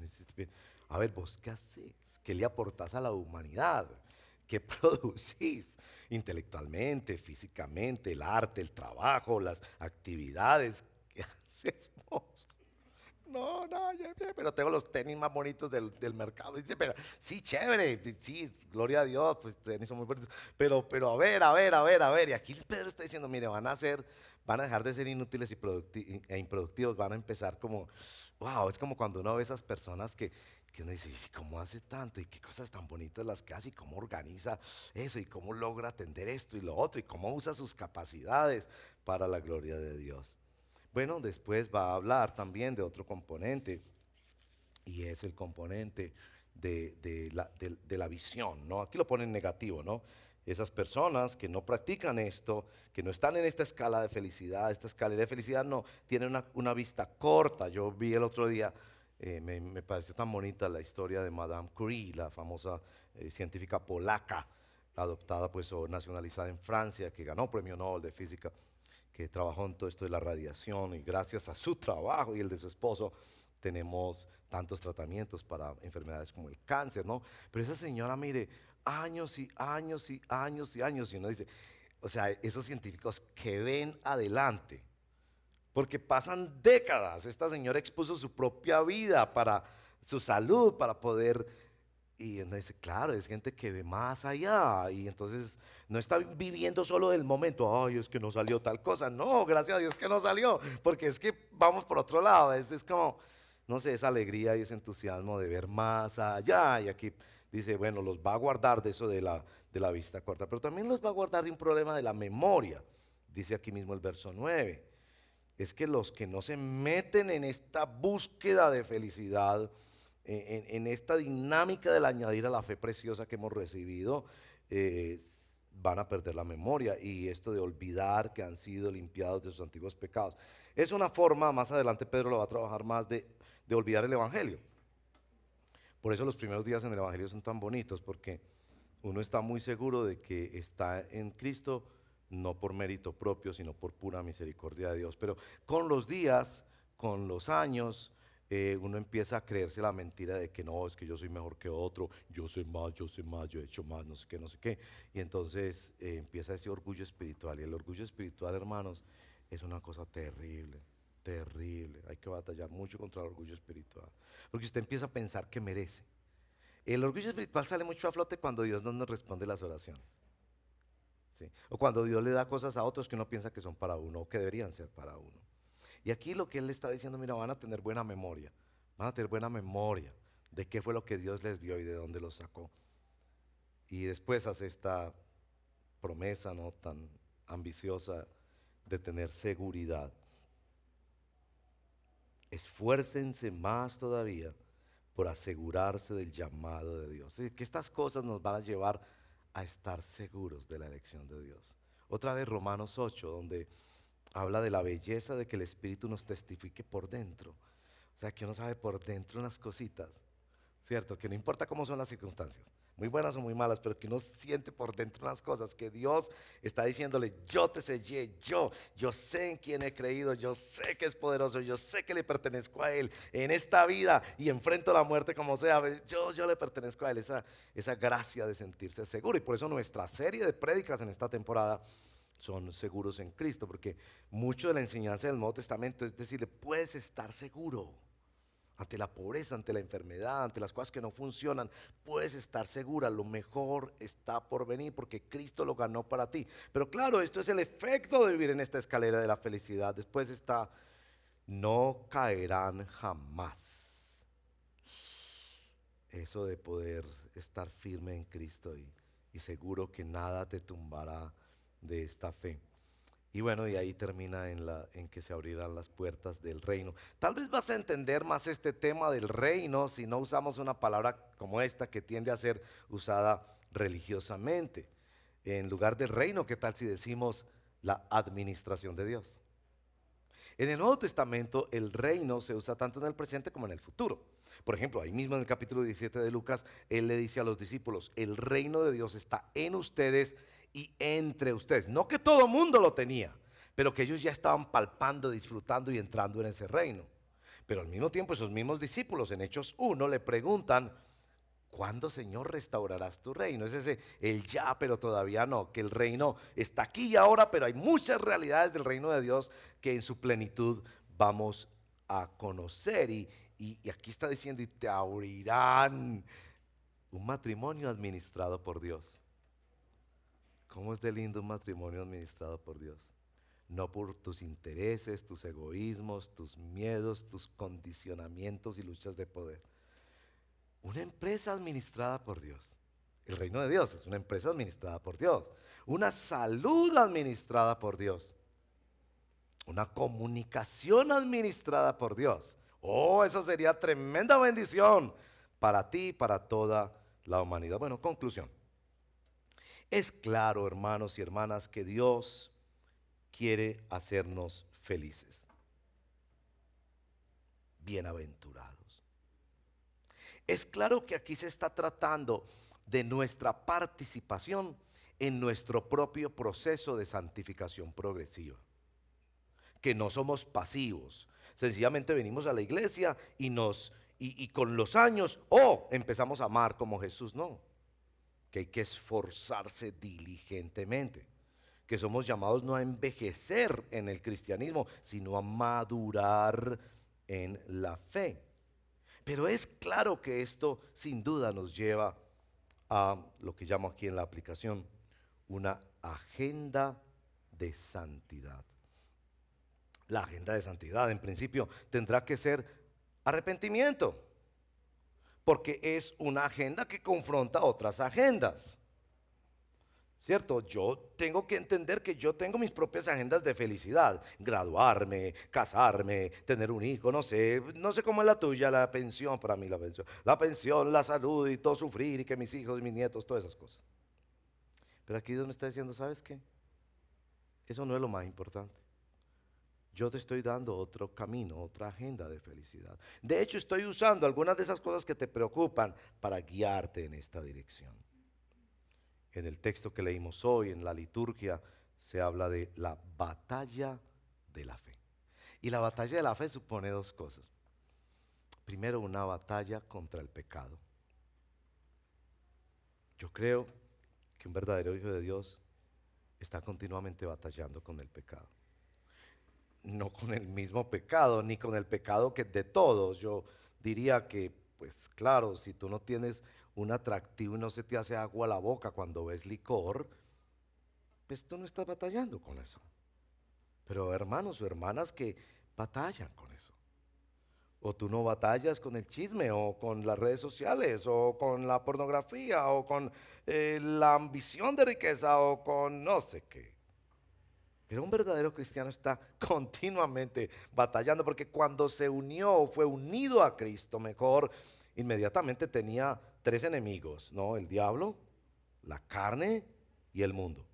A ver, vos qué haces, qué le aportás a la humanidad, qué producís intelectualmente, físicamente, el arte, el trabajo, las actividades, ¿qué haces vos? No, no, pero tengo los tenis más bonitos del mercado. Dice, pero sí, chévere, sí, gloria a Dios, pues tenis son muy bonitos. Pero a ver. Y aquí Pedro está diciendo, mire, van a dejar de ser inútiles e improductivos, van a empezar como, wow, es como cuando uno ve esas personas que uno dice, "¿Y cómo hace tanto? ¿Y qué cosas tan bonitas las que hace? ¿Y cómo organiza eso? ¿Y cómo logra atender esto y lo otro? ¿Y cómo usa sus capacidades para la gloria de Dios? Bueno, después va a hablar también de otro componente y es el componente de la visión, ¿no? Aquí lo ponen negativo, ¿no? Esas personas que no practican esto, que no están en esta escala de felicidad, esta escalera de felicidad, no, tienen una vista corta. Yo vi el otro día, me pareció tan bonita la historia de Madame Curie, la famosa científica polaca, adoptada pues o nacionalizada en Francia, que ganó premio Nobel de Física, que trabajó en todo esto de la radiación y gracias a su trabajo y el de su esposo tenemos tantos tratamientos para enfermedades como el cáncer, ¿no? Pero esa señora, mire, años y años y años y años, y uno dice, o sea, esos científicos que ven adelante, porque pasan décadas, esta señora expuso su propia vida para su salud, para poder y uno dice, claro, es gente que ve más allá y entonces no está viviendo solo del momento, ay, es que no salió tal cosa. No, gracias a Dios que no salió, porque es que vamos por otro lado. Es como, no sé, esa alegría y ese entusiasmo de ver más allá. Y aquí dice, bueno, los va a guardar de eso de la vista corta, pero también los va a guardar de un problema de la memoria. Dice aquí mismo el verso 9. Es que los que no se meten en esta búsqueda de felicidad, en esta dinámica del añadir a la fe preciosa que hemos recibido, eh, van a perder la memoria y esto de olvidar que han sido limpiados de sus antiguos pecados. Es una forma, más adelante Pedro lo va a trabajar más, de olvidar el Evangelio. Por eso los primeros días en el Evangelio son tan bonitos, porque uno está muy seguro de que está en Cristo no por mérito propio, sino por pura misericordia de Dios. Pero con los días, con los años, uno empieza a creerse la mentira de que no, es que yo soy mejor que otro, yo sé más, yo he hecho más, no sé qué, no sé qué. Y entonces empieza ese orgullo espiritual. Y el orgullo espiritual, hermanos, es una cosa terrible, terrible. Hay que batallar mucho contra el orgullo espiritual. Porque usted empieza a pensar que merece. El orgullo espiritual sale mucho a flote cuando Dios no nos responde las oraciones. ¿Sí? O cuando Dios le da cosas a otros que uno piensa que son para uno o que deberían ser para uno. Y aquí lo que Él le está diciendo, mira, van a tener buena memoria. Van a tener buena memoria de qué fue lo que Dios les dio y de dónde los sacó. Y después hace esta promesa no tan ambiciosa de tener seguridad. Esfuércense más todavía por asegurarse del llamado de Dios. Es decir, que estas cosas nos van a llevar a estar seguros de la elección de Dios. Otra vez Romanos 8, donde habla de la belleza de que el Espíritu nos testifique por dentro. O sea, que uno sabe por dentro unas cositas, ¿cierto? Que no importa cómo son las circunstancias, muy buenas o muy malas, pero que uno siente por dentro unas cosas, que Dios está diciéndole: yo te sellé, yo sé en quién he creído, yo sé que es poderoso, yo sé que le pertenezco a Él en esta vida y enfrento la muerte como sea, yo le pertenezco a Él, esa gracia de sentirse seguro. Y por eso nuestra serie de prédicas en esta temporada son seguros en Cristo, porque mucho de la enseñanza del Nuevo Testamento es decirle: puedes estar seguro. Ante la pobreza, ante la enfermedad, ante las cosas que no funcionan, puedes estar segura, lo mejor está por venir porque Cristo lo ganó para ti. Pero claro, esto es el efecto de vivir en esta escalera de la felicidad. Después está: no caerán jamás. Eso de poder estar firme en Cristo y seguro que nada te tumbará de esta fe. Y bueno, y ahí termina en que se abrirán las puertas del reino. Tal vez vas a entender más este tema del reino si no usamos una palabra como esta, que tiende a ser usada religiosamente. En lugar del reino, ¿qué tal si decimos la administración de Dios? En el Nuevo Testamento el reino se usa tanto en el presente como en el futuro. Por ejemplo, ahí mismo en el capítulo 17 de Lucas, Él le dice a los discípulos: el reino de Dios está en ustedes y entre ustedes. No que todo mundo lo tenía, pero que ellos ya estaban palpando, disfrutando y entrando en ese reino. Pero al mismo tiempo esos mismos discípulos en Hechos 1 le preguntan: ¿cuándo, Señor, restaurarás tu reino? Es ese el ya, pero todavía no, que el reino está aquí y ahora, pero hay muchas realidades del reino de Dios que en su plenitud vamos a conocer. Y aquí está diciendo: y te abrirán un matrimonio administrado por Dios. ¿Cómo es de lindo un matrimonio administrado por Dios? No por tus intereses, tus egoísmos, tus miedos, tus condicionamientos y luchas de poder. Una empresa administrada por Dios. El reino de Dios es una empresa administrada por Dios. Una salud administrada por Dios. Una comunicación administrada por Dios. Oh, eso sería tremenda bendición para ti y para toda la humanidad. Bueno, conclusión. Es claro, hermanos y hermanas, que Dios quiere hacernos felices, bienaventurados. Es claro que aquí se está tratando de nuestra participación en nuestro propio proceso de santificación progresiva. Que no somos pasivos, sencillamente venimos a la iglesia y con los años, empezamos a amar como Jesús. No, que hay que esforzarse diligentemente, que somos llamados no a envejecer en el cristianismo, sino a madurar en la fe. Pero es claro que esto sin duda nos lleva a lo que llamo aquí en la aplicación una agenda de santidad. La agenda de santidad en principio tendrá que ser arrepentimiento, porque es una agenda que confronta otras agendas. ¿Cierto? Yo tengo que entender que yo tengo mis propias agendas de felicidad: graduarme, casarme, tener un hijo, no sé cómo es la tuya, la pensión. Para mí la pensión, la salud y todo, sufrir y que mis hijos y mis nietos, todas esas cosas. Pero aquí Dios me está diciendo: ¿sabes qué? Eso no es lo más importante. Yo te estoy dando otro camino, otra agenda de felicidad. De hecho, estoy usando algunas de esas cosas que te preocupan para guiarte en esta dirección. En el texto que leímos hoy, en la liturgia, se habla de la batalla de la fe. Y la batalla de la fe supone dos cosas. Primero, una batalla contra el pecado. Yo creo que un verdadero hijo de Dios está continuamente batallando con el pecado. No con el mismo pecado, ni con el pecado que es de todos. Yo diría que, pues claro, si tú no tienes un atractivo y no se te hace agua a la boca cuando ves licor, pues tú no estás batallando con eso. Pero hermanos o hermanas que batallan con eso. O tú no batallas con el chisme, o con las redes sociales, o con la pornografía, o con la ambición de riqueza, o con no sé qué. Pero un verdadero cristiano está continuamente batallando, porque cuando se unió, fue unido a Cristo, mejor, inmediatamente tenía tres enemigos, ¿no? El diablo, la carne y el mundo.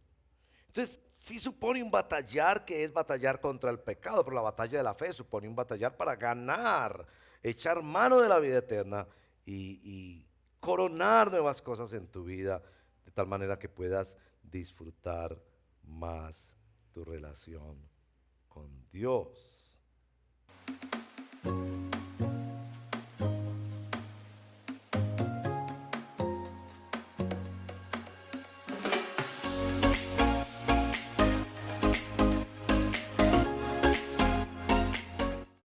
Entonces, sí supone un batallar que es batallar contra el pecado, pero la batalla de la fe supone un batallar para ganar, echar mano de la vida eterna y coronar nuevas cosas en tu vida, de tal manera que puedas disfrutar más tu relación con Dios.